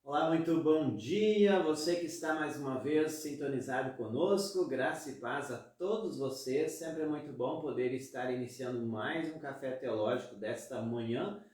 Olá, muito bom dia! Você que está mais uma vez sintonizado conosco, graça e paz a todos vocês. Sempre é muito bom poder estar iniciando mais um Café Teológico desta manhã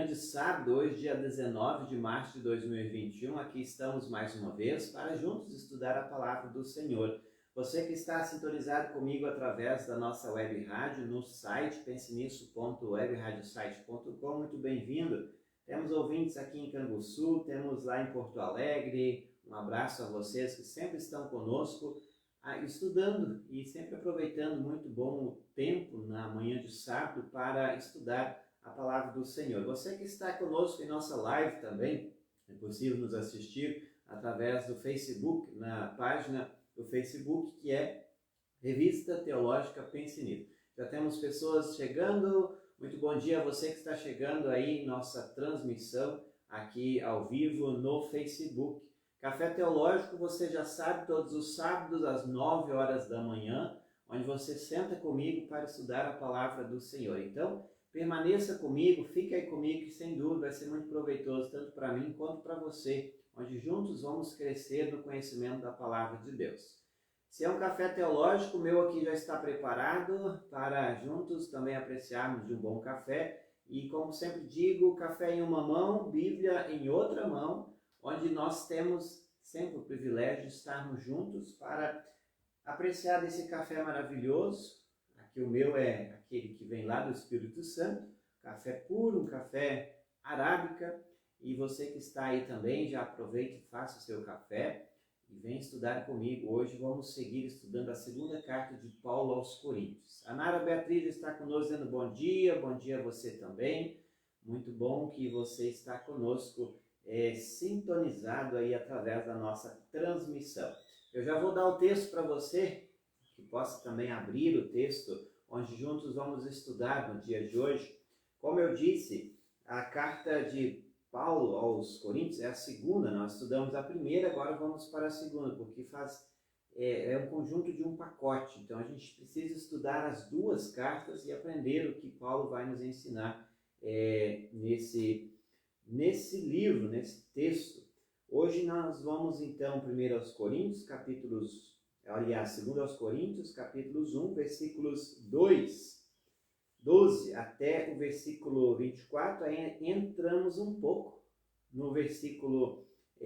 de sábado, hoje dia 19 de março de 2021. Aqui estamos mais uma vez para juntos estudar a palavra do Senhor. Você que está sintonizado comigo através da nossa web rádio no site pensenisso.webradiosite.com, muito bem-vindo. Temos ouvintes aqui em Canguçu, temos lá em Porto Alegre. Um abraço a vocês que sempre estão conosco, estudando e sempre aproveitando muito bom o tempo na manhã de sábado para estudar a palavra do Senhor. Você que está conosco em nossa live também, é possível nos assistir através do Facebook, na página do Facebook que é Revista Teológica Pense Nisso. Já temos pessoas chegando. Muito bom dia a você que está chegando aí em nossa transmissão aqui ao vivo no Facebook. Café Teológico, você já sabe, todos os sábados às 9 horas da manhã, onde você senta comigo para estudar a palavra do Senhor. Então, permaneça comigo, fique aí comigo, que sem dúvida vai ser muito proveitoso, tanto para mim quanto para você, onde juntos vamos crescer no conhecimento da palavra de Deus. Se é um café teológico, o meu aqui já está preparado para juntos também apreciarmos de um bom café. E como sempre digo, café em uma mão, Bíblia em outra mão, onde nós temos sempre o privilégio de estarmos juntos para apreciar desse café maravilhoso. Aqui o meu é aquele que vem lá do Espírito Santo, café puro, um café arábica. E você que está aí também, já aproveite e faça o seu café. E vem estudar comigo. Hoje vamos seguir estudando a segunda carta de Paulo aos Coríntios. A Nara Beatriz está conosco dizendo bom dia a você também. Muito bom que você está conosco, sintonizado aí através da nossa transmissão. Eu já vou dar o texto para você, que possa também abrir o texto, onde juntos vamos estudar no dia de hoje. Como eu disse, a carta de Paulo aos Coríntios é a segunda, nós estudamos a primeira, agora vamos para a segunda, porque é um conjunto de um pacote, então a gente precisa estudar as duas cartas e aprender o que Paulo vai nos ensinar nesse livro, nesse texto. Hoje nós vamos então primeiro aos Coríntios, segundo aos Coríntios, capítulos 1, versículos 12 até o versículo 24, aí entramos um pouco no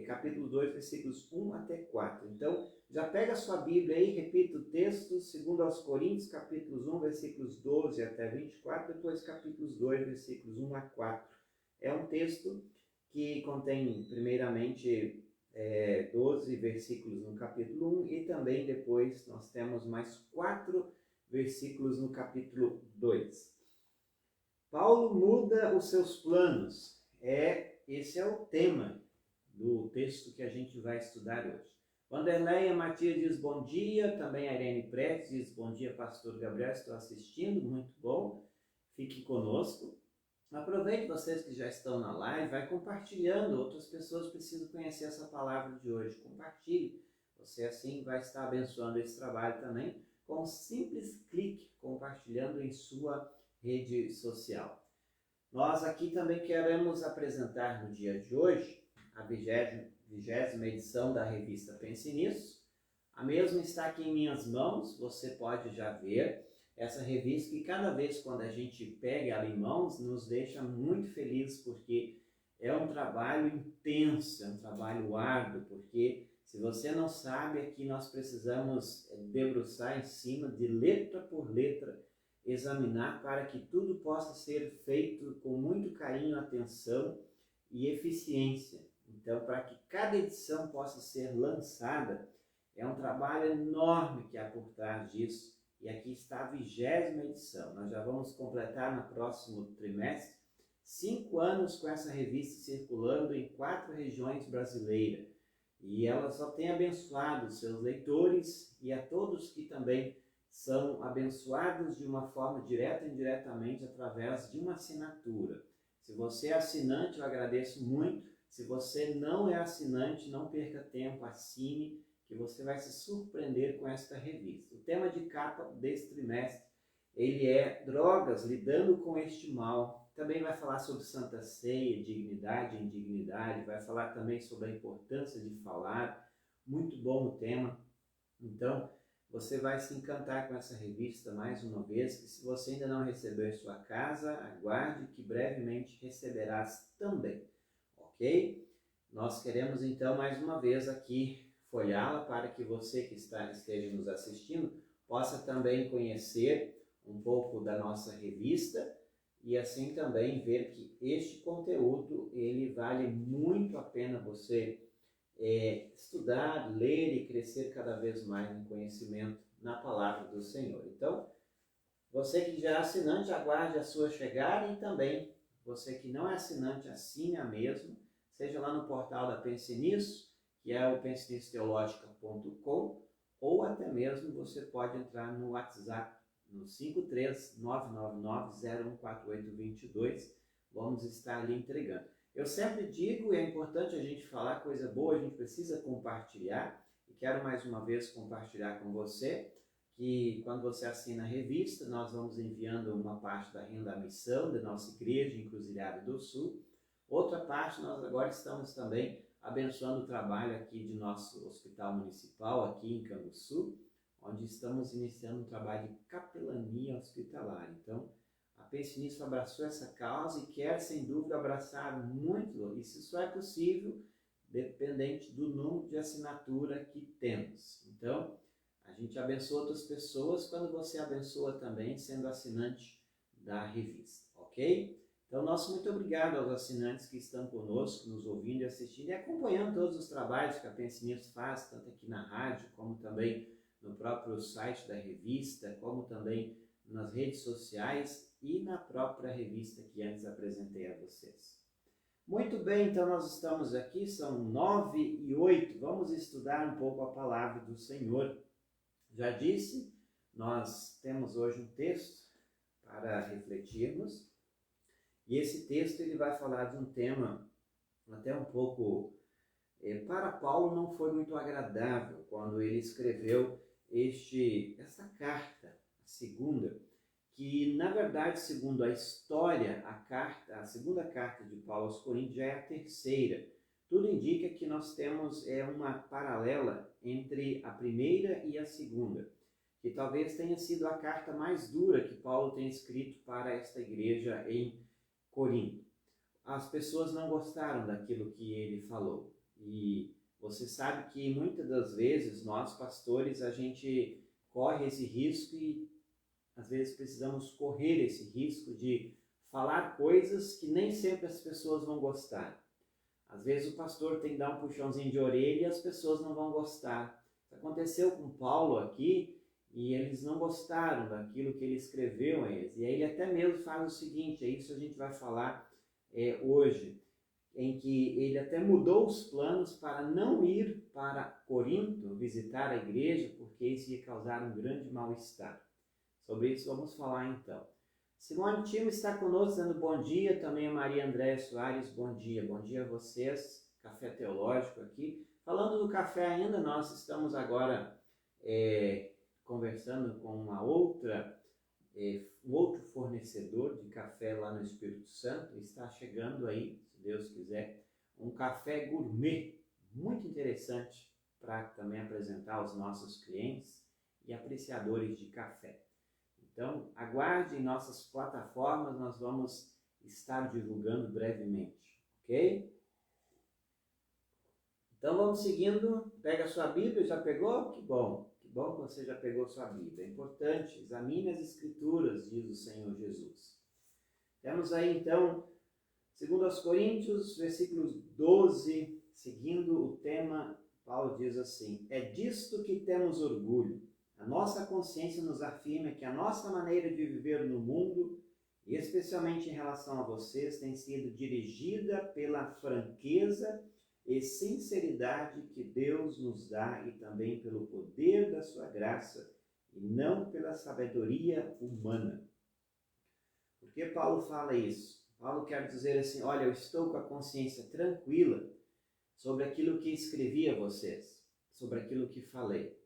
capítulo 2, versículos 1 até 4. Então, já pega a sua Bíblia aí, repita o texto, segundo aos Coríntios, capítulos 1, versículos 12 até 24, depois capítulos 2, versículos 1 a 4. É um texto que contém, primeiramente, 12 versículos no capítulo 1 e também depois nós temos mais 4 versículos no capítulo 2. Paulo muda os seus planos. Esse é o tema do texto que a gente vai estudar hoje. Wanderleia Matias diz bom dia, também a Irene Prestes diz bom dia, pastor Gabriel, estou assistindo, muito bom, fique conosco. Aproveite vocês que já estão na live, vai compartilhando, outras pessoas precisam conhecer essa palavra de hoje, compartilhe, você assim vai estar abençoando esse trabalho também, com um simples clique, compartilhando em sua rede social. Nós aqui também queremos apresentar no dia de hoje a 20ª edição da revista Pense Nisso. A mesma está aqui em minhas mãos, você pode já ver essa revista que cada vez quando a gente pega ela em mãos nos deixa muito felizes, porque é um trabalho intenso, é um trabalho árduo, porque se você não sabe, aqui nós precisamos debruçar em cima de letra por letra, examinar para que tudo possa ser feito com muito carinho, atenção e eficiência. Então, para que cada edição possa ser lançada, é um trabalho enorme que há por trás disso. E aqui está a 20ª edição. Nós já vamos completar no próximo trimestre 5 anos com essa revista circulando em 4 regiões brasileiras. E ela só tem abençoado seus leitores e a todos que também são abençoados de uma forma direta e indiretamente através de uma assinatura. Se você é assinante, eu agradeço muito. Se você não é assinante, não perca tempo, assine, que você vai se surpreender com esta revista. O tema de capa deste trimestre, ele é drogas, lidando com este mal. também vai falar sobre Santa Ceia, dignidade e indignidade, vai falar também sobre a importância de falar. Muito bom o tema. Então, você vai se encantar com essa revista mais uma vez, que se você ainda não recebeu em sua casa, aguarde que brevemente receberás também, ok? Nós queremos então mais uma vez aqui folhá-la para que você que esteja nos assistindo possa também conhecer um pouco da nossa revista e assim também ver que este conteúdo ele vale muito a pena você estudar, ler e crescer cada vez mais em conhecimento na palavra do Senhor. Então, você que já é assinante, aguarde a sua chegada e também você que não é assinante, assine a mesmo, seja lá no portal da Pense Nisso, que é o pensenissoteologica.com, ou até mesmo você pode entrar no WhatsApp no 53999014822. Vamos estar ali entregando. Eu sempre digo, e é importante a gente falar coisa boa, a gente precisa compartilhar, e quero mais uma vez compartilhar com você, que quando você assina a revista, nós vamos enviando uma parte da renda à missão da nossa igreja, Encruzilhada do Sul. Outra parte, nós agora estamos também abençoando o trabalho aqui de nosso hospital municipal, aqui em Canguçu, onde estamos iniciando um trabalho de capelania hospitalar. Então, a Pense Nisso abraçou essa causa e quer, sem dúvida, abraçar muito. Isso só é possível dependente do número de assinatura que temos. Então, a gente abençoa outras pessoas quando você abençoa também sendo assinante da revista, ok? Então, nosso muito obrigado aos assinantes que estão conosco, nos ouvindo e assistindo e acompanhando todos os trabalhos que a Pense Nisso faz, tanto aqui na rádio, como também no próprio site da revista, como também nas redes sociais e na própria revista que antes apresentei a vocês. Muito bem, então nós estamos aqui, são 9:08, vamos estudar um pouco a palavra do Senhor. Já disse, nós temos hoje um texto para refletirmos, e esse texto ele vai falar de um tema até um pouco, para Paulo não foi muito agradável quando ele escreveu esta carta, a segunda, que na verdade, segundo a história, a segunda carta de Paulo aos Coríntios já é a terceira. Tudo indica que nós temos uma paralela entre a primeira e a segunda, que talvez tenha sido a carta mais dura que Paulo tenha escrito para esta igreja em Corinto. As pessoas não gostaram daquilo que ele falou. E você sabe que muitas das vezes nós, pastores, a gente corre esse risco e às vezes precisamos correr esse risco de falar coisas que nem sempre as pessoas vão gostar. Às vezes o pastor tem que dar um puxãozinho de orelha e as pessoas não vão gostar. Isso aconteceu com Paulo aqui e eles não gostaram daquilo que ele escreveu a eles. E aí ele até mesmo faz o seguinte, é isso que a gente vai falar hoje, em que ele até mudou os planos para não ir para Corinto visitar a igreja, porque isso ia causar um grande mal-estar. Sobre isso vamos falar então. Simone Timo está conosco dando bom dia, também a Maria Andréa Soares, bom dia a vocês, Café Teológico aqui. Falando do café ainda, nós estamos agora conversando com um outro fornecedor de café lá no Espírito Santo, está chegando aí, se Deus quiser, um café gourmet, muito interessante para também apresentar aos nossos clientes e apreciadores de café. Então, aguarde em nossas plataformas, nós vamos estar divulgando brevemente, ok? Então, vamos seguindo. Pega a sua Bíblia, já pegou? Que bom que você já pegou sua Bíblia. É importante, examine as Escrituras, diz o Senhor Jesus. Temos aí, então, 2 Coríntios, versículos 12, seguindo o tema, Paulo diz assim: é disto que temos orgulho. A nossa consciência nos afirma que a nossa maneira de viver no mundo, e especialmente em relação a vocês, tem sido dirigida pela franqueza e sinceridade que Deus nos dá e também pelo poder da sua graça e não pela sabedoria humana. Por que Paulo fala isso? Paulo quer dizer assim, olha, eu estou com a consciência tranquila sobre aquilo que escrevi a vocês, sobre aquilo que falei.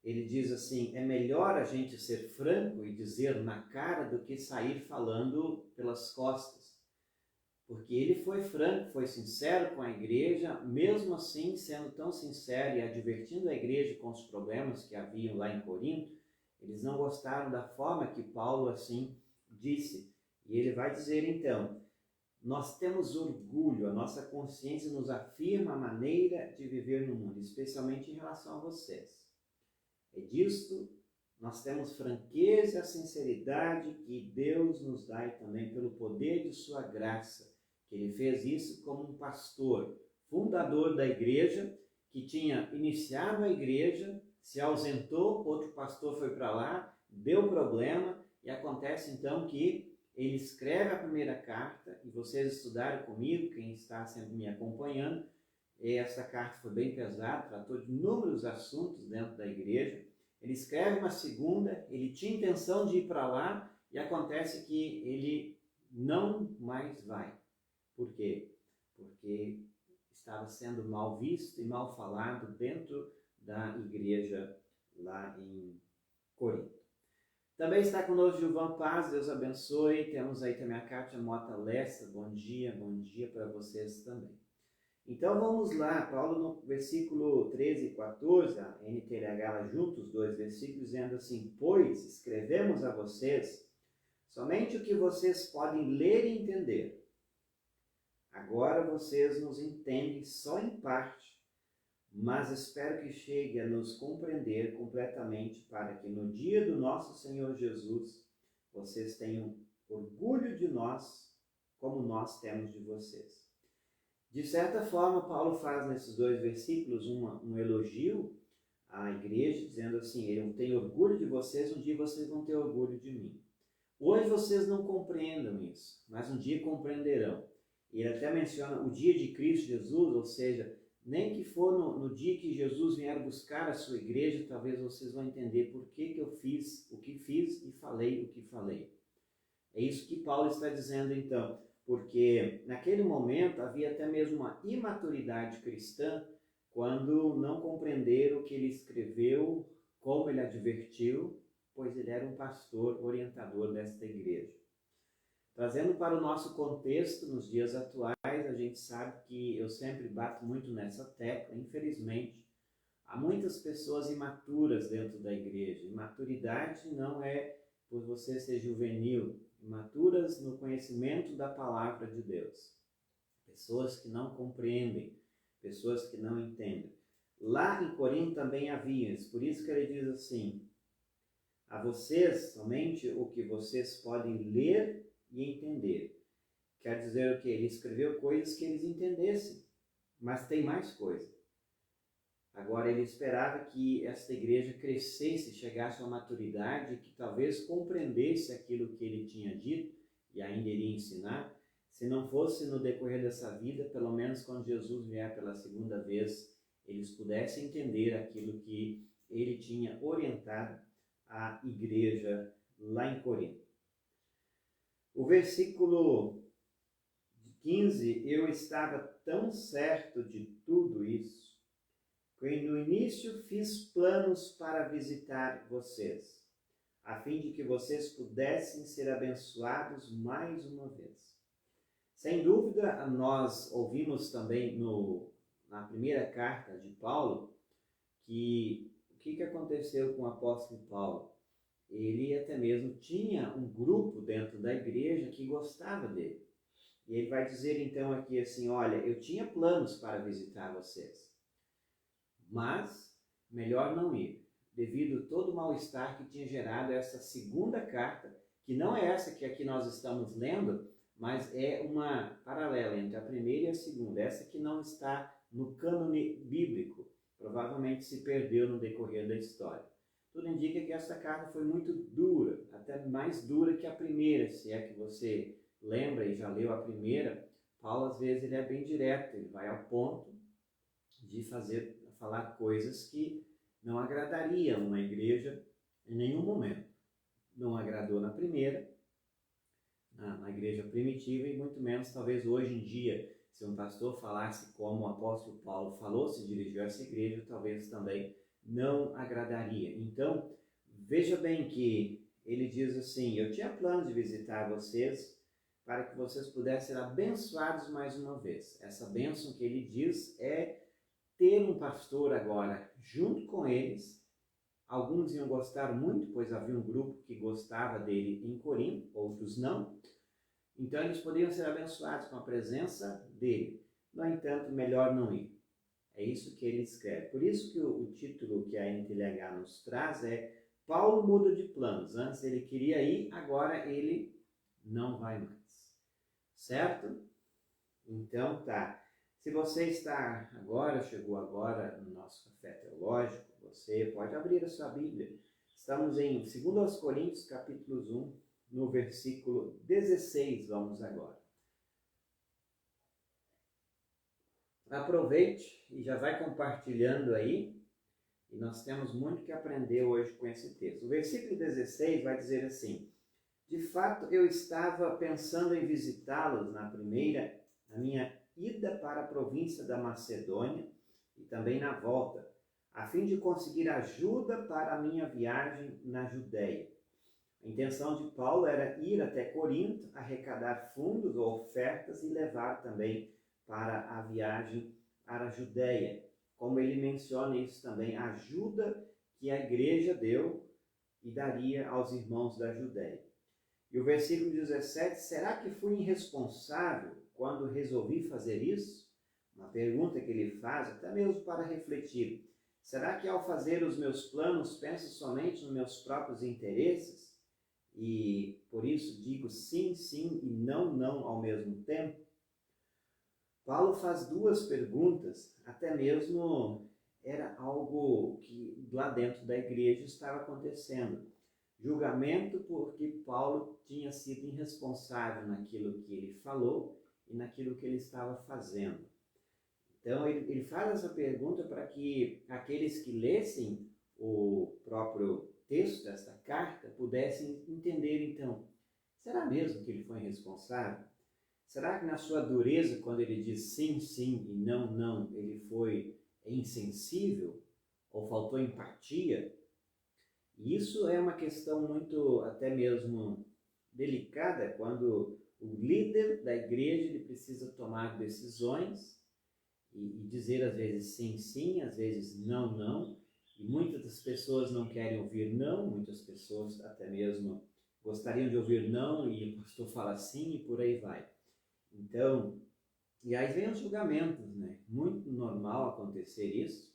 ele diz assim, é melhor a gente ser franco e dizer na cara do que sair falando pelas costas. Porque ele foi franco, foi sincero com a igreja, mesmo assim, sendo tão sincero e advertindo a igreja com os problemas que haviam lá em Corinto, eles não gostaram da forma que Paulo assim disse. E ele vai dizer então, nós temos orgulho, a nossa consciência nos afirma a maneira de viver no mundo, especialmente em relação a vocês. É disto nós temos franqueza e sinceridade que Deus nos dá e também pelo poder de sua graça, que ele fez isso como um pastor, fundador da igreja, que tinha iniciado a igreja, se ausentou, outro pastor foi para lá, deu problema, e acontece então que ele escreve a primeira carta, e vocês estudaram comigo, quem está sempre me acompanhando, essa carta foi bem pesada, tratou de inúmeros assuntos dentro da igreja. Ele escreve uma segunda, ele tinha intenção de ir para lá, e acontece que ele não mais vai. Por quê? Porque estava sendo mal visto e mal falado dentro da igreja lá em Corinto. Também está conosco Gilvan Paz, Deus abençoe. Temos aí também a Kátia Mota Lessa, bom dia para vocês também. Então vamos lá, Paulo no versículo 13 e 14, a NTLH juntos, dois versículos, dizendo assim, pois escrevemos a vocês somente o que vocês podem ler e entender. Agora vocês nos entendem só em parte, mas espero que chegue a nos compreender completamente para que no dia do nosso Senhor Jesus vocês tenham orgulho de nós, como nós temos de vocês. De certa forma, Paulo faz nesses dois versículos um elogio à igreja, dizendo assim, eu tenho orgulho de vocês, um dia vocês vão ter orgulho de mim. Hoje vocês não compreendam isso, mas um dia compreenderão. E ele até menciona o dia de Cristo Jesus, ou seja, nem que for no dia que Jesus vier buscar a sua igreja, talvez vocês vão entender por que eu fiz o que fiz e falei o que falei. É isso que Paulo está dizendo então, porque naquele momento havia até mesmo uma imaturidade cristã quando não compreenderam o que ele escreveu, como ele advertiu, pois ele era um pastor orientador desta igreja. Trazendo para o nosso contexto, nos dias atuais, a gente sabe que eu sempre bato muito nessa tecla, infelizmente, há muitas pessoas imaturas dentro da igreja. Imaturidade não é por você ser juvenil, imaturas no conhecimento da palavra de Deus. Pessoas que não compreendem, pessoas que não entendem. Lá em Corinto também havia isso, por isso que ele diz assim, a vocês somente o que vocês podem ler e entender. Quer dizer o quê? Ele escreveu coisas que eles entendessem, mas tem mais coisa. Agora ele esperava que esta igreja crescesse, chegasse a uma maturidade, que talvez compreendesse aquilo que ele tinha dito e ainda iria ensinar, se não fosse no decorrer dessa vida, pelo menos quando Jesus vier pela segunda vez, eles pudessem entender aquilo que ele tinha orientado a igreja lá em Corinto. O versículo 15, eu estava tão certo de tudo isso, que no início fiz planos para visitar vocês, a fim de que vocês pudessem ser abençoados mais uma vez. Sem dúvida, nós ouvimos também na primeira carta de Paulo, que o que aconteceu com o apóstolo Paulo? Ele até mesmo tinha um grupo dentro da igreja que gostava dele. E ele vai dizer então aqui assim, olha, eu tinha planos para visitar vocês, mas melhor não ir, devido a todo o mal-estar que tinha gerado essa segunda carta, que não é essa que aqui nós estamos lendo, mas é uma paralela entre a primeira e a segunda, essa que não está no cânone bíblico, provavelmente se perdeu no decorrer da história. Tudo indica que essa carta foi muito dura, até mais dura que a primeira, se é que você lembra e já leu a primeira. Paulo às vezes ele é bem direto, ele vai ao ponto de falar coisas que não agradariam uma igreja em nenhum momento. Não agradou na primeira, na igreja primitiva, e muito menos talvez hoje em dia, se um pastor falasse como o apóstolo Paulo falou, se dirigiu a essa igreja, talvez também não agradaria. Então, veja bem que ele diz assim: eu tinha plano de visitar vocês para que vocês pudessem ser abençoados mais uma vez. Essa bênção que ele diz é ter um pastor agora junto com eles. Alguns iam gostar muito, pois havia um grupo que gostava dele em Corinto, outros não. Então eles poderiam ser abençoados com a presença dele. No entanto, melhor não ir. É isso que ele escreve. Por isso que o título que a NTLH nos traz é Paulo muda de planos. Antes ele queria ir, agora ele não vai mais. Certo? Então tá. Se você chegou agora no nosso café teológico, você pode abrir a sua Bíblia. Estamos em 2 Coríntios, capítulo 1, no versículo 16, vamos agora. Aproveite e já vai compartilhando aí, e nós temos muito que aprender hoje com esse texto. O versículo 16 vai dizer assim: de fato, eu estava pensando em visitá-los na minha ida para a província da Macedônia e também na volta, a fim de conseguir ajuda para a minha viagem na Judéia. A intenção de Paulo era ir até Corinto, arrecadar fundos ou ofertas e levar também para a viagem para a Judéia. Como ele menciona isso também, a ajuda que a igreja deu e daria aos irmãos da Judéia. E o versículo 17, será que fui irresponsável quando resolvi fazer isso? Uma pergunta que ele faz, até mesmo para refletir. Será que ao fazer os meus planos penso somente nos meus próprios interesses? E por isso digo sim, sim e não, não ao mesmo tempo? Paulo faz duas perguntas, até mesmo era algo que lá dentro da igreja estava acontecendo. Julgamento porque Paulo tinha sido irresponsável naquilo que ele falou e naquilo que ele estava fazendo. Então ele faz essa pergunta para que aqueles que lessem o próprio texto desta carta pudessem entender então, será mesmo que ele foi irresponsável? Será que na sua dureza, quando ele diz sim, sim e não, não, ele foi insensível ou faltou empatia? E isso é uma questão muito até mesmo delicada quando o líder da igreja ele precisa tomar decisões e dizer às vezes sim, sim, às vezes não, não. E muitas das pessoas não querem ouvir não, muitas pessoas até mesmo gostariam de ouvir não e o pastor fala sim e por aí vai. Então, e aí vem os julgamentos, né? Muito normal acontecer isso.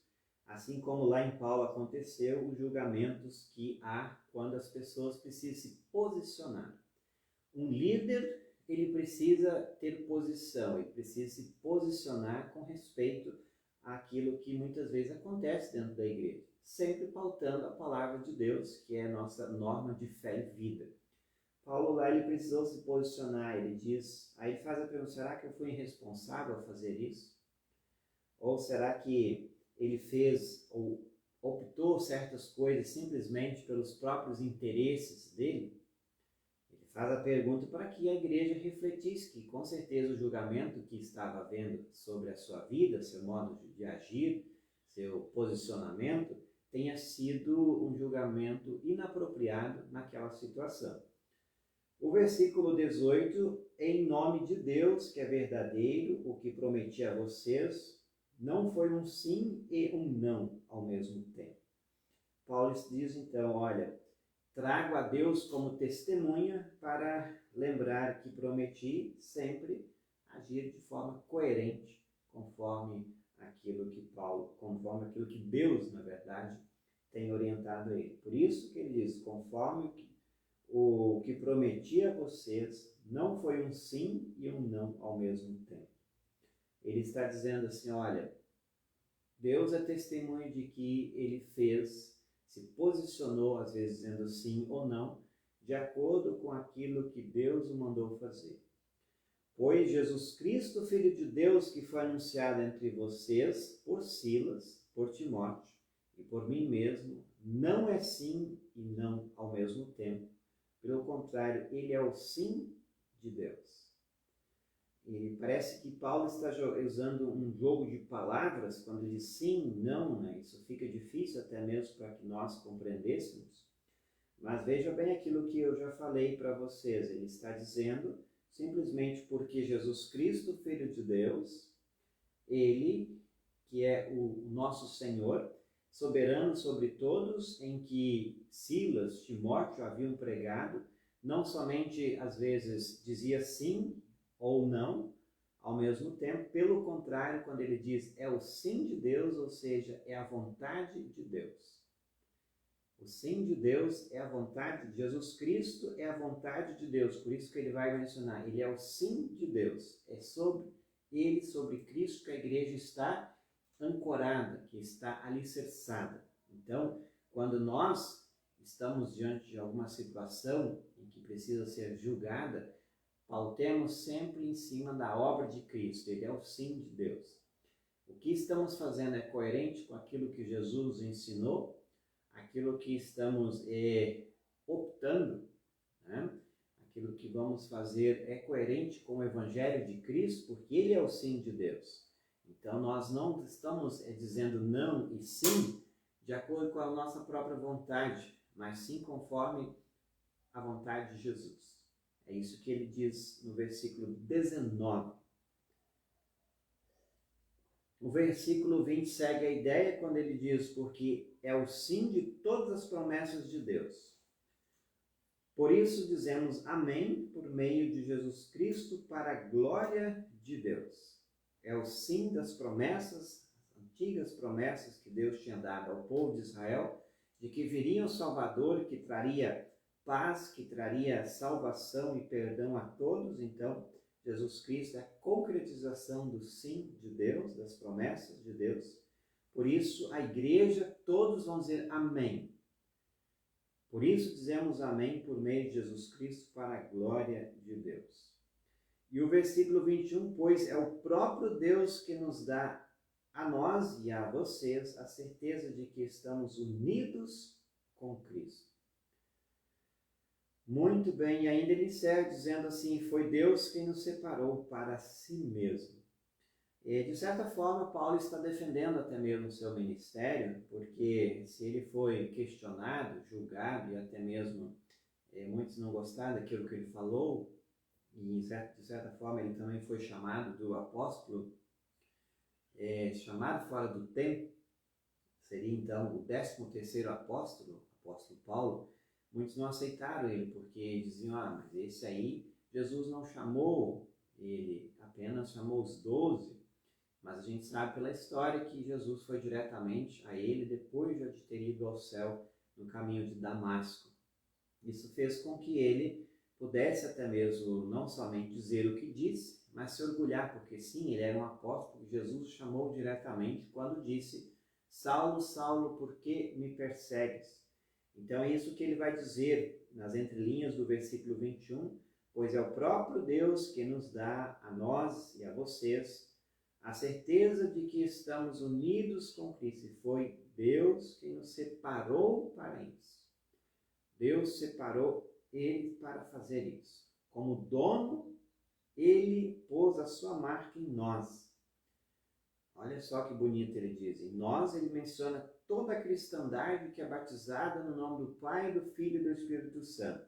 Assim como lá em Paulo aconteceu, os julgamentos que há quando as pessoas precisam se posicionar. Um líder, ele precisa ter posição, ele precisa se posicionar com respeito àquilo que muitas vezes acontece dentro da igreja, sempre pautando a palavra de Deus, que é a nossa norma de fé e vida. Paulo lá, ele precisou se posicionar, ele diz, aí ele faz a pergunta, será que eu fui irresponsável ao fazer isso? Ou será que ele fez ou optou certas coisas simplesmente pelos próprios interesses dele? Ele faz a pergunta para que a igreja refletisse que, com certeza, o julgamento que estava havendo sobre a sua vida, seu modo de agir, seu posicionamento, tenha sido um julgamento inapropriado naquela situação. O versículo 18, em nome de Deus, que é verdadeiro, o que prometi a vocês, não foi um sim e um não ao mesmo tempo. Paulo diz então, olha, trago a Deus como testemunha para lembrar que prometi sempre agir de forma coerente, conforme aquilo que Deus, na verdade, tem orientado ele. Por isso que ele diz, conforme o que prometi a vocês, não foi um sim e um não ao mesmo tempo. Ele está dizendo assim, olha, Deus é testemunho de que ele se posicionou, às vezes dizendo sim ou não, de acordo com aquilo que Deus o mandou fazer. Pois Jesus Cristo, Filho de Deus, que foi anunciado entre vocês por Silas, por Timóteo e por mim mesmo, não é sim e não ao mesmo tempo. Pelo contrário, ele é o sim de Deus. E parece que Paulo está usando um jogo de palavras quando ele diz sim, não, né? Isso fica difícil até mesmo para que nós compreendêssemos. Mas veja bem aquilo que eu já falei para vocês. Ele está dizendo simplesmente porque Jesus Cristo, Filho de Deus, ele, que é o nosso Senhor, soberano sobre todos, em que Silas, Timóteo haviam pregado, não somente às vezes dizia sim ou não ao mesmo tempo, pelo contrário, quando ele diz é o sim de Deus, ou seja, é a vontade de Deus. O sim de Deus é a vontade de Jesus Cristo, é a vontade de Deus, por isso que ele vai mencionar, ele é o sim de Deus, é sobre ele, sobre Cristo, que a igreja está ancorada, que está alicerçada. Então, quando nós estamos diante de alguma situação em que precisa ser julgada, pautemos sempre em cima da obra de Cristo, ele é o sim de Deus. O que estamos fazendo é coerente com aquilo que Jesus ensinou, aquilo que estamos optando, né? Aquilo que vamos fazer é coerente com o Evangelho de Cristo, porque ele é o sim de Deus. Então, nós não estamos dizendo não e sim de acordo com a nossa própria vontade, mas sim conforme a vontade de Jesus. É isso que ele diz no versículo 19. O versículo 20 segue a ideia quando ele diz, porque é o sim de todas as promessas de Deus. Por isso dizemos amém por meio de Jesus Cristo para a glória de Deus. É o sim das promessas, as antigas promessas que Deus tinha dado ao povo de Israel, de que viria um Salvador que traria paz, que traria salvação e perdão a todos. Então, Jesus Cristo é a concretização do sim de Deus, das promessas de Deus. Por isso, a igreja, todos vão dizer amém. Por isso dizemos amém por meio de Jesus Cristo para a glória de Deus. E o versículo 21, pois é o próprio Deus que nos dá a nós e a vocês a certeza de que estamos unidos com Cristo. Muito bem, e ainda ele encerra dizendo assim, foi Deus quem nos separou para si mesmo. E, de certa forma, Paulo está defendendo até mesmo o seu ministério, porque se ele foi questionado, julgado e até mesmo muitos não gostaram daquilo que ele falou, e de certa forma ele também foi chamado do apóstolo, chamado fora do tempo, seria então o 13º apóstolo, apóstolo Paulo. Muitos não aceitaram ele, porque diziam, mas esse aí, Jesus não chamou ele, apenas chamou os 12, mas a gente sabe pela história que Jesus foi diretamente a ele depois de ter ido ao céu no caminho de Damasco. Isso fez com que ele pudesse até mesmo não somente dizer o que disse, mas se orgulhar, porque sim, ele era um apóstolo, Jesus o chamou diretamente quando disse, Saulo, Saulo, por que me persegues? Então é isso que ele vai dizer nas entrelinhas do versículo 21, pois é o próprio Deus que nos dá a nós e a vocês a certeza de que estamos unidos com Cristo. E foi Deus que nos separou para isso. Deus separou ele para fazer isso. Como dono, ele pôs a sua marca em nós. Olha só que bonito ele diz. Em nós ele menciona toda a cristandade que é batizada no nome do Pai, do Filho e do Espírito Santo.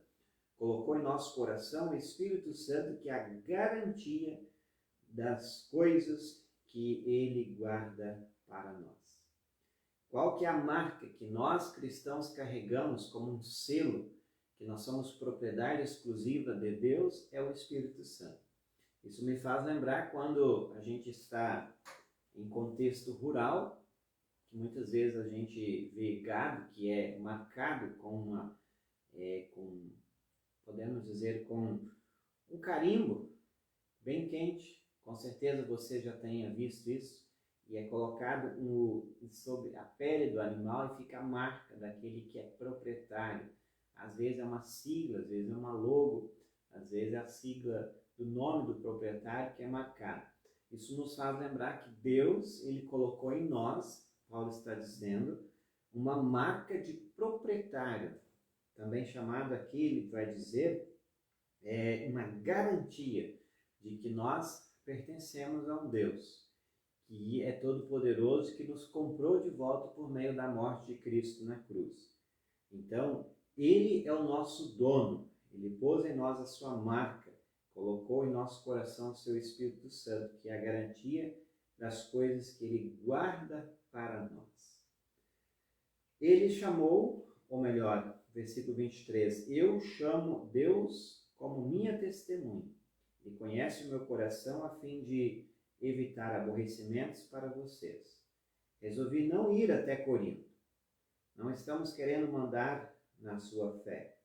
Colocou em nosso coração o Espírito Santo, que é a garantia das coisas que ele guarda para nós. Qual que é a marca que nós cristãos carregamos como um selo, que nós somos propriedade exclusiva de Deus, é o Espírito Santo. Isso me faz lembrar quando a gente está em contexto rural, que muitas vezes a gente vê gado que é marcado com podemos dizer, com um carimbo bem quente. Com certeza você já tenha visto isso. E é colocado sobre a pele do animal e fica a marca daquele que é proprietário. Às vezes é uma sigla, às vezes é uma logo, às vezes é a sigla do nome do proprietário que é marcado. Isso nos faz lembrar que Deus, ele colocou em nós, Paulo está dizendo, uma marca de proprietário, também chamado aqui, ele vai dizer, uma garantia de que nós pertencemos a um Deus que é todo-poderoso, que nos comprou de volta por meio da morte de Cristo na cruz. Então, Ele é o nosso dono, Ele pôs em nós a sua marca, colocou em nosso coração o seu Espírito Santo, que é a garantia das coisas que Ele guarda para nós. Ele chamou, ou melhor, versículo 23, eu chamo Deus como minha testemunha. Ele conhece o meu coração a fim de evitar aborrecimentos para vocês. Resolvi não ir até Corinto. Não estamos querendo mandar na sua fé,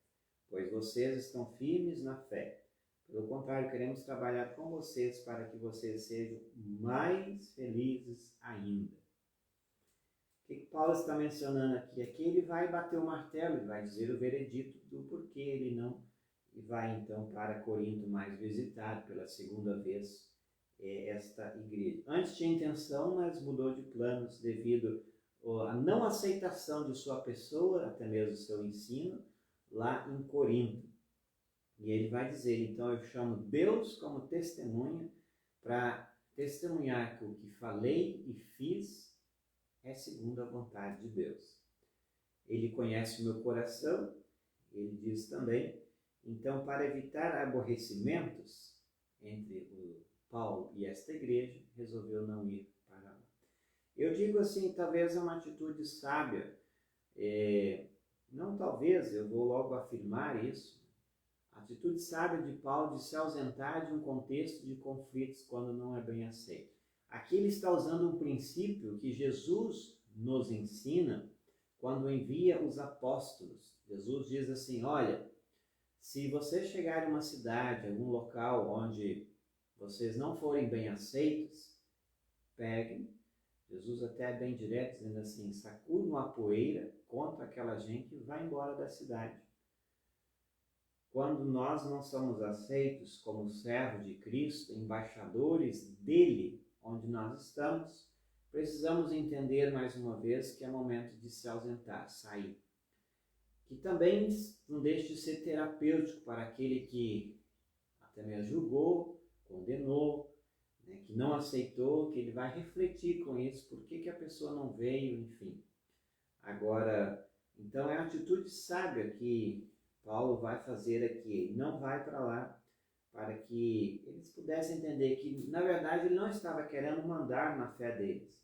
pois vocês estão firmes na fé. Pelo contrário, queremos trabalhar com vocês para que vocês sejam mais felizes ainda. O que Paulo está mencionando aqui? É que ele vai bater o martelo e vai dizer o veredito do porquê ele não vai então para Corinto mais visitar pela segunda vez esta igreja. Antes tinha intenção, mas mudou de planos devido à não aceitação de sua pessoa, até mesmo seu ensino, lá em Corinto. E ele vai dizer, então eu chamo Deus como testemunha para testemunhar que o que falei e fiz é segundo a vontade de Deus. Ele conhece o meu coração, ele diz também, então para evitar aborrecimentos entre o Paulo e esta igreja, resolveu não ir para lá. Eu digo assim, talvez é uma atitude sábia, não talvez, eu vou logo afirmar isso, a atitude sábia de Paulo de se ausentar de um contexto de conflitos quando não é bem aceito. Aqui ele está usando um princípio que Jesus nos ensina quando envia os apóstolos. Jesus diz assim, olha, se você chegar em uma cidade, algum local onde vocês não forem bem aceitos, peguem, Jesus até é bem direto, dizendo assim, sacudam a poeira contra aquela gente e vá embora da cidade. Quando nós não somos aceitos como servos de Cristo, embaixadores dele, onde nós estamos, precisamos entender mais uma vez que é momento de se ausentar, sair. Que também não deixe de ser terapêutico para aquele que até mesmo julgou, condenou, né, que não aceitou, que ele vai refletir com isso, por que a pessoa não veio, enfim. Agora, então é a atitude sábia que Paulo vai fazer aqui, ele não vai para lá para que eles pudessem entender que, na verdade, ele não estava querendo mandar na fé deles,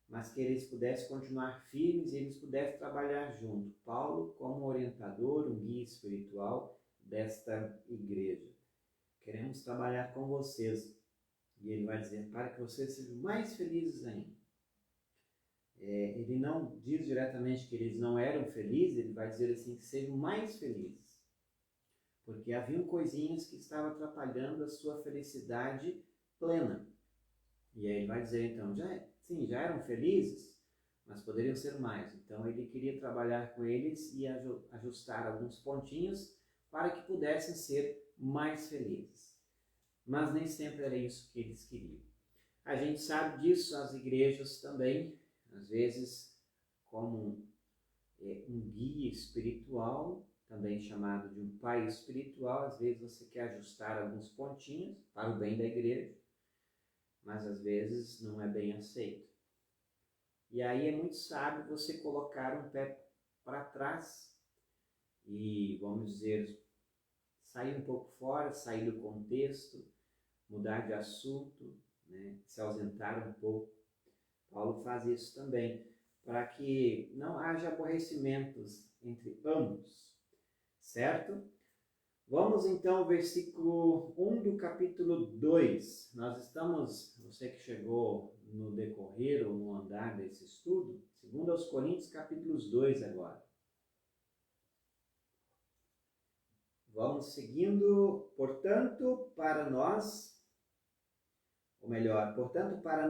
mas que eles pudessem continuar firmes e eles pudessem trabalhar junto. Paulo como orientador, um guia espiritual desta igreja. Queremos trabalhar com vocês. E ele vai dizer, para que vocês sejam mais felizes ainda. Ele não diz diretamente que eles não eram felizes, ele vai dizer assim, que sejam mais felizes. Porque haviam coisinhas que estavam atrapalhando a sua felicidade plena. E aí ele vai dizer, então, já eram felizes, mas poderiam ser mais. Então ele queria trabalhar com eles e ajustar alguns pontinhos para que pudessem ser mais felizes. Mas nem sempre era isso que eles queriam. A gente sabe disso, as igrejas também, às vezes, como um guia espiritual, também chamado de um pai espiritual, às vezes você quer ajustar alguns pontinhos para o bem da igreja, mas às vezes não é bem aceito. E aí é muito sábio você colocar um pé para trás e, vamos dizer, sair um pouco fora, sair do contexto, mudar de assunto, né? Se ausentar um pouco. Paulo faz isso também, para que não haja aborrecimentos entre ambos, certo? Vamos então ao versículo 1 do capítulo 2. Nós estamos, você que chegou no decorrer ou no andar desse estudo, 2 Coríntios capítulos 2 agora. Vamos seguindo, portanto, para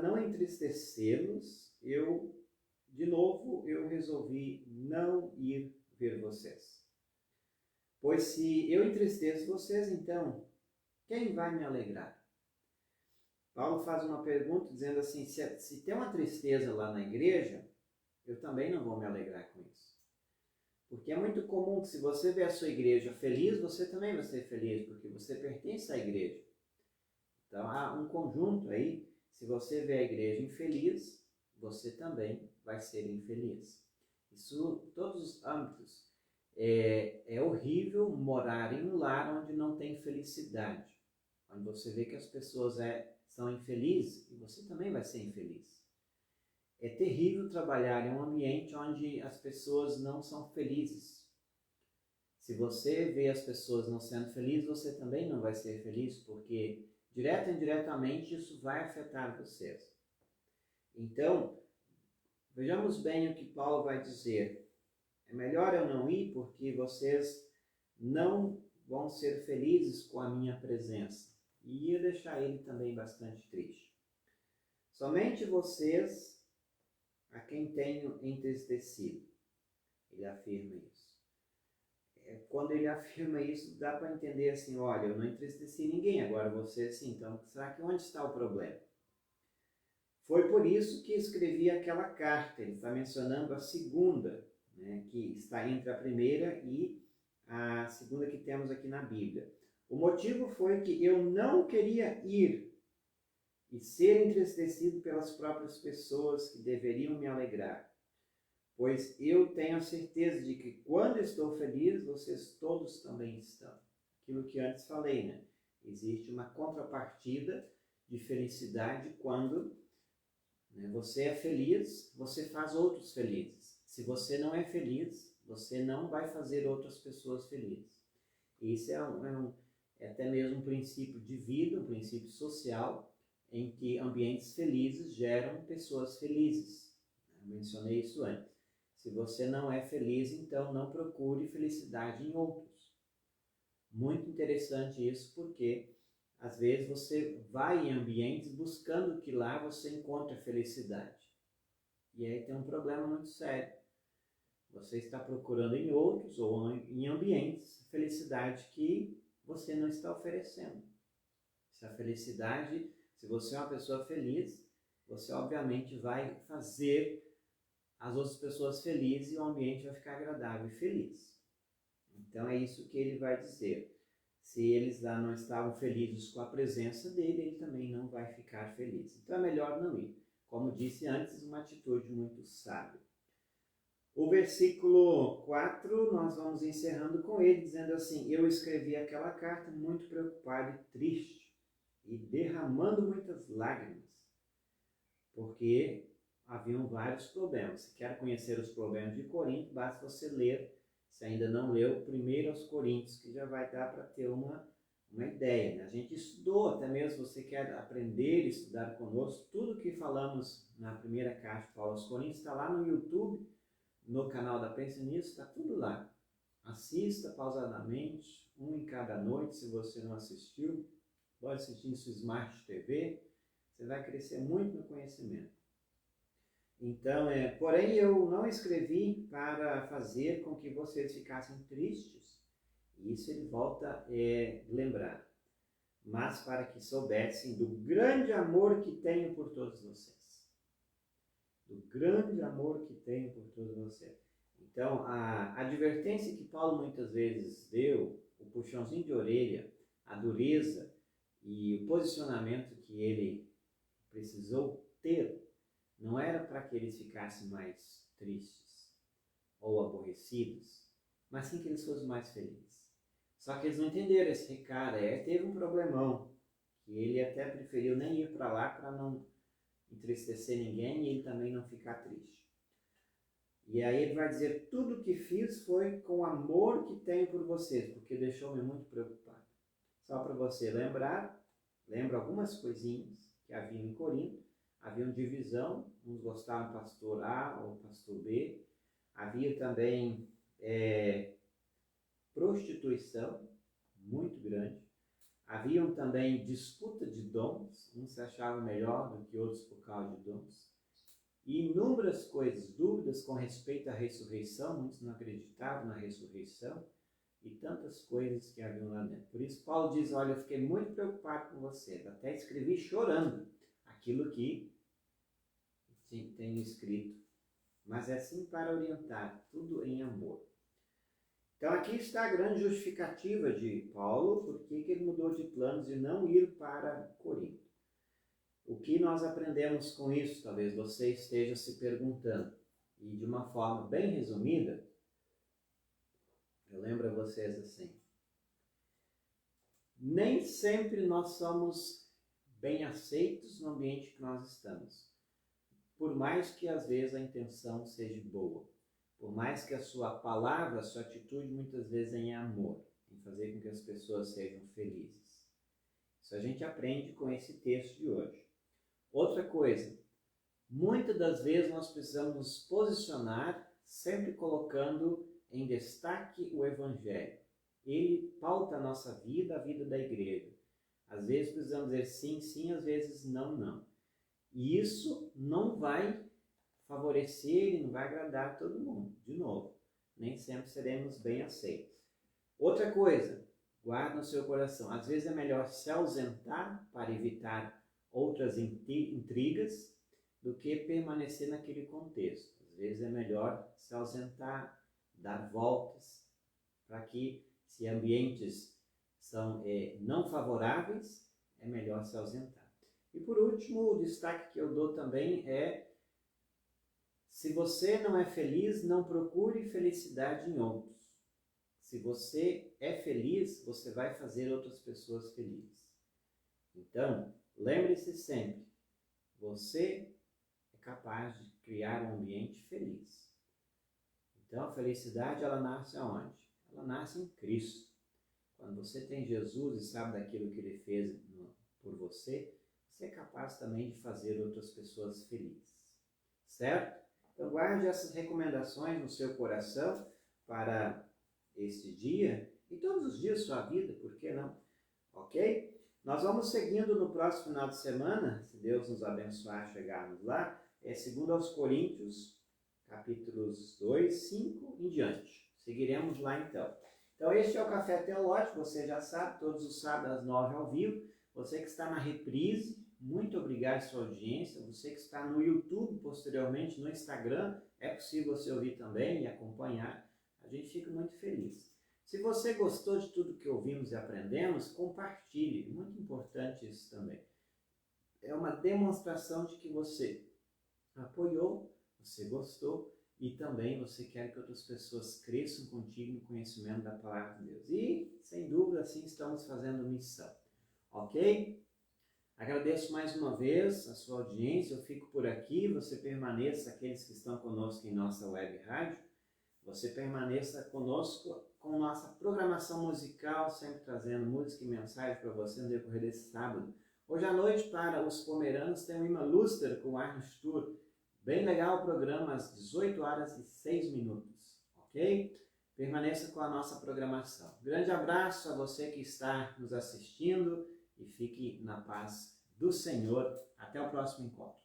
não entristecê-los, eu resolvi não ir ver vocês. Pois se eu entristeço vocês, então, quem vai me alegrar? Paulo faz uma pergunta dizendo assim, se tem uma tristeza lá na igreja, eu também não vou me alegrar com isso. Porque é muito comum que se você vê a sua igreja feliz, você também vai ser feliz, porque você pertence à igreja. Então há um conjunto aí, se você vê a igreja infeliz, você também vai ser infeliz. Isso, todos os âmbitos. É horrível morar em um lar onde não tem felicidade, onde você vê que as pessoas são infelizes e você também vai ser infeliz. É terrível trabalhar em um ambiente onde as pessoas não são felizes. Se você vê as pessoas não sendo felizes, você também não vai ser feliz, porque direta ou indiretamente isso vai afetar vocês. Então, vejamos bem o que Paulo vai dizer. É melhor eu não ir porque vocês não vão ser felizes com a minha presença. E ia deixar ele também bastante triste. Somente vocês a quem tenho entristecido. Ele afirma isso. Quando ele afirma isso, dá para entender assim, olha, eu não entristeci ninguém, agora você sim. Então, será que onde está o problema? Foi por isso que escrevi aquela carta. Ele está mencionando a segunda, né, que está entre a primeira e a segunda que temos aqui na Bíblia. O motivo foi que eu não queria ir e ser entristecido pelas próprias pessoas que deveriam me alegrar, pois eu tenho a certeza de que quando estou feliz, vocês todos também estão. Aquilo que antes falei, né? Existe uma contrapartida de felicidade quando você é feliz, você faz outros felizes. Se você não é feliz, você não vai fazer outras pessoas felizes. Isso é até mesmo um princípio de vida, um princípio social, em que ambientes felizes geram pessoas felizes. Eu mencionei isso antes. Se você não é feliz, então não procure felicidade em outros. Muito interessante isso, porque às vezes você vai em ambientes buscando que lá você encontre felicidade. E aí tem um problema muito sério. Você está procurando em outros ou em ambientes felicidade que você não está oferecendo. Se a felicidade, se você é uma pessoa feliz, você obviamente vai fazer as outras pessoas felizes e o ambiente vai ficar agradável e feliz. Então é isso que ele vai dizer. Se eles lá não estavam felizes com a presença dele, ele também não vai ficar feliz. Então é melhor não ir. Como disse antes, uma atitude muito sábia. O versículo 4, nós vamos encerrando com ele, dizendo assim: eu escrevi aquela carta muito preocupado e triste, e derramando muitas lágrimas, porque haviam vários problemas. Se quer conhecer os problemas de Corinto, basta você ler, se ainda não leu, 1 aos Coríntios, que já vai dar para ter uma ideia. Né? A gente estudou, até mesmo você quer aprender, estudar conosco, tudo que falamos na primeira carta de Paulo aos Coríntios está lá no YouTube, no canal da Pense Nisso, está tudo lá. Assista pausadamente, um em cada noite, se você não assistiu. Pode assistir em sua Smart TV, você vai crescer muito no conhecimento. Então, porém eu não escrevi para fazer com que vocês ficassem tristes, isso ele volta a lembrar, mas para que soubessem do grande amor que tenho por todos vocês. Do grande amor que tenho por todos vocês. Então, a advertência que Paulo muitas vezes deu, o puxãozinho de orelha, a dureza e o posicionamento que ele precisou ter, não era para que eles ficassem mais tristes ou aborrecidos, mas sim que eles fossem mais felizes. Só que eles não entenderam esse recado. Teve um problemão, que ele até preferiu nem ir para lá para não entristecer ninguém e ele também não ficar triste. E aí ele vai dizer, tudo que fiz foi com o amor que tenho por vocês, porque deixou-me muito preocupado. Só para você lembra algumas coisinhas que havia em Corinto. Havia uma divisão, uns gostavam do pastor A ou pastor B. Havia também prostituição, muito grande. Haviam também disputa de dons, uns se achavam melhor do que outros por causa de dons. E inúmeras coisas, dúvidas com respeito à ressurreição, muitos não acreditavam na ressurreição, e tantas coisas que haviam lá dentro. Por isso Paulo diz, olha, eu fiquei muito preocupado com você, até escrevi chorando aquilo que tenho escrito, mas é assim para orientar, tudo em amor. Então aqui está a grande justificativa de Paulo, por que ele mudou de planos de não ir para Corinto. O que nós aprendemos com isso? Talvez você esteja se perguntando. E de uma forma bem resumida, eu lembro a vocês assim, nem sempre nós somos bem aceitos no ambiente que nós estamos. Por mais que às vezes a intenção seja boa. Por mais que a sua palavra, a sua atitude muitas vezes é em amor, em fazer com que as pessoas sejam felizes. Isso a gente aprende com esse texto de hoje. Outra coisa, muitas das vezes nós precisamos nos posicionar sempre colocando em destaque o Evangelho. Ele pauta a nossa vida, a vida da igreja. Às vezes precisamos dizer sim, sim, às vezes não, não. E isso não vai favorecer e não vai agradar todo mundo. De novo, nem sempre seremos bem aceitos. Outra coisa, guarda no seu coração. Às vezes é melhor se ausentar para evitar outras intrigas do que permanecer naquele contexto. Às vezes é melhor se ausentar, dar voltas, para que, se ambientes são não favoráveis, é melhor se ausentar. E por último, o destaque que eu dou também é: se você não é feliz, não procure felicidade em outros. Se você é feliz, você vai fazer outras pessoas felizes. Então, lembre-se sempre, você é capaz de criar um ambiente feliz. Então, a felicidade, ela nasce aonde? Ela nasce em Cristo. Quando você tem Jesus e sabe daquilo que Ele fez por você, você é capaz também de fazer outras pessoas felizes. Certo? Então, guarde essas recomendações no seu coração para este dia e todos os dias da sua vida, por que não? Ok? Nós vamos seguindo no próximo final de semana, se Deus nos abençoar, chegarmos lá, 2 aos Coríntios, capítulos 2, 5 em diante. Seguiremos lá então. Então, este é o Café Teológico, você já sabe, todos os sábados às 9 ao vivo. Você que está na reprise, muito obrigado pela sua audiência. Você que está no YouTube, posteriormente no Instagram, é possível você ouvir também e acompanhar. A gente fica muito feliz. Se você gostou de tudo que ouvimos e aprendemos, compartilhe. Muito importante isso também. É uma demonstração de que você apoiou, você gostou e também você quer que outras pessoas cresçam contigo no conhecimento da palavra de Deus. E, sem dúvida, assim estamos fazendo missão. Ok? Agradeço mais uma vez a sua audiência, eu fico por aqui, você permaneça, aqueles que estão conosco em nossa web rádio, você permaneça conosco com nossa programação musical, sempre trazendo música e mensagem para você no decorrer desse sábado. Hoje à noite, para os pomeranos, tem o Ima Luster com Arno Stur. Bem legal o programa, às 18 horas e 6 minutos, ok? Permaneça com a nossa programação. Grande abraço a você que está nos assistindo e fique na paz do Senhor. Até o próximo encontro.